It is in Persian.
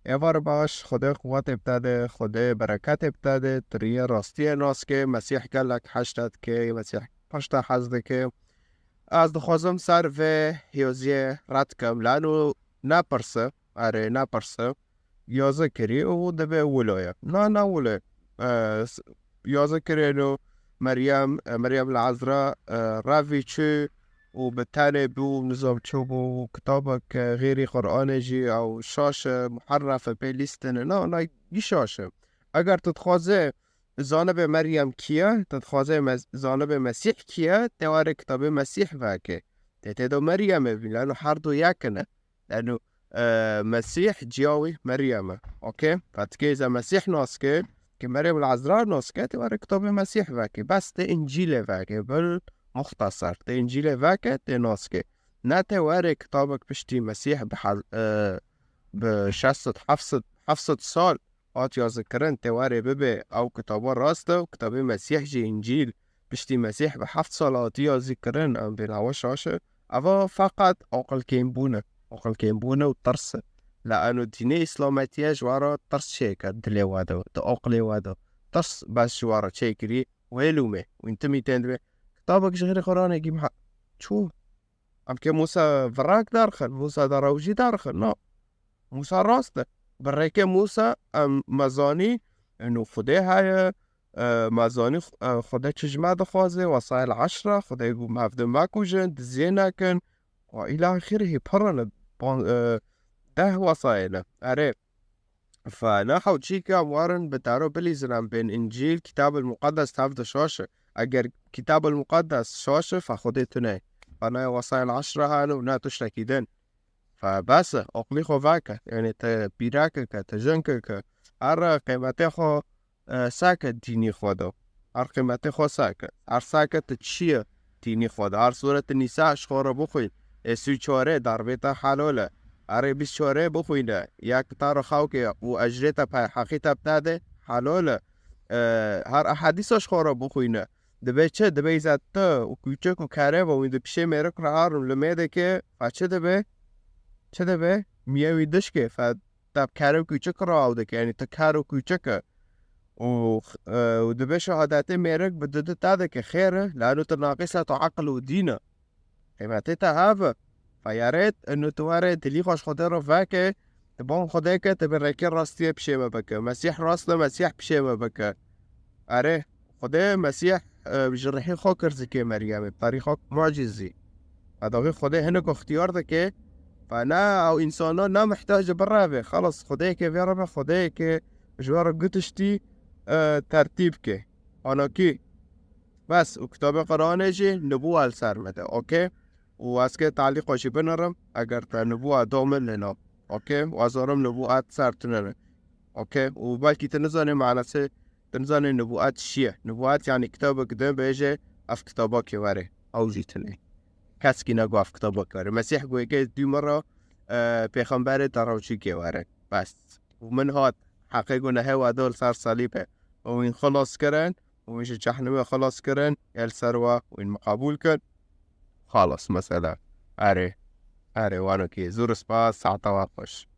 ایوار باش خدا قوت بتاده خدا برکت بتاده تریه راستی ناس که مسیح گلک حشتت که مسیح پشت حزده که از دخوازم سر و هیوزیه رد کم لانو نپرسه نپرسه یازه کری او دبه ولایه نه ولایه یازه کری نو مریم العذراء راوی چه و بتاني بو نظام تشوبو كتابك غيري قرآن جي أو شاشة محرفة بيليستن نا شاشة أجر تتخوزي زانب مريم كيا تتخوزي زانب مسيح كيا تواري كتاب مسيح فاكي تتدو مريم لأنه حردو ياكنا لأنه مسيح جياوي مريم أوكي فتكي إذا مسيح ناسكي كمريم العذراء ناسكي تواري كتاب مسيح فاكي بس ده إنجيل فاكي مختصر ده انجیل وکه ده ناسکه نه تواره کتابک پشتی مسیح بشست حفصد سال آت یا ذکرن تواره ببه او کتابا راسته و کتاب مسیح جی انجیل پشتی مسیح به 7 سال آتی یا ذکرن ام بین شاشه اوا فقط عقل کیم بونه و ترسه لانه دینه اسلامتیه جوارا ترس شیکر دلی واده ده عقلی واده ترس بس جوارا چیکری ویلومه و انتمی تندوه كتابك غير قرآن يجيب حق شو أم كي موسى فراك دارخل موسى دراوجي دارخل لا موسى راسته بريكي موسى مزاني إنه خده هاي مزاني خده تجمع دخوازي وصايل 10 خده يقول ما أفدن ماكو جن دزينا كن وإلى آخره برنا ده وصايله أري فنحو تشيكا وارن بتعرف بليزنام بين إنجيل كتاب المقدس تفض شاشة أجر كتاب المقدس شاشة فخدتني فأنا وصايا 10 هانو نا تشتكيدن فبس أقلي خوفاك يعني تبيراكك تجنكك أرى قيمتي خو ساكت ديني خودو أر قيمتي خو ساكت تشيه ديني خودو أر سورة النساء شخورة بخوين سو چوره در بیتا حلوله أري بس چوره بخوينه ياك تارو خاوكي و أجريتا پا حقيتا بتاده حلوله هر أحاديثش خورة بخوينه دبي چه دبي زد تا و کوچک و کره و وید پیشه میره کنه آرم لمیده که فچه دبي میوی دش که فتب کره و کوچک را آوده که یعنی تا کره و کوچکه و دبي شهادته میرک بدده تاده که خیره لانو تناقصه تا عقل و دینه قیمته تا هفه فیارت انو تواره دلی خوش خوده رو فاکه تبون خوده که تبی رکی راستیه پیشه مبکه مسیح راسته مسیح پیشه مبکه اره خوده مسیح بجرحي خوكر زكي مريم بطريقة معجزة هذا خده هناك اختيار ذكي فأنا أو إنسانا نا محتاج برابه خلص خديك في ربه خديك جوار قتشتي ترتيبك أنا كي بس وكتاب قرآن جي نبوة السرمدة أوكي واسكي تعليق وشي بنرم أجر نبوة دومن لنا أوكي وازارم نبوءات سرتننا أوكي وبالكي تنزاني معنا سي تنزاني نبوءات شيء نبوءات يعني كتابك قدام بيجي أف كتابك يواري أو جيتني كاسكي نقو أف كتابك يواري مسيح قوي كي دي مرة بيخنباري تراوشي كي يواري بس ومن هاد حقيقونا هوا دول صار صليبه وين خلاص كرن ومش جحنمه خلاص كرن يل سروا وين مقابول كن خلاص مسألة أري وانا كي زور سباس ساعة واقش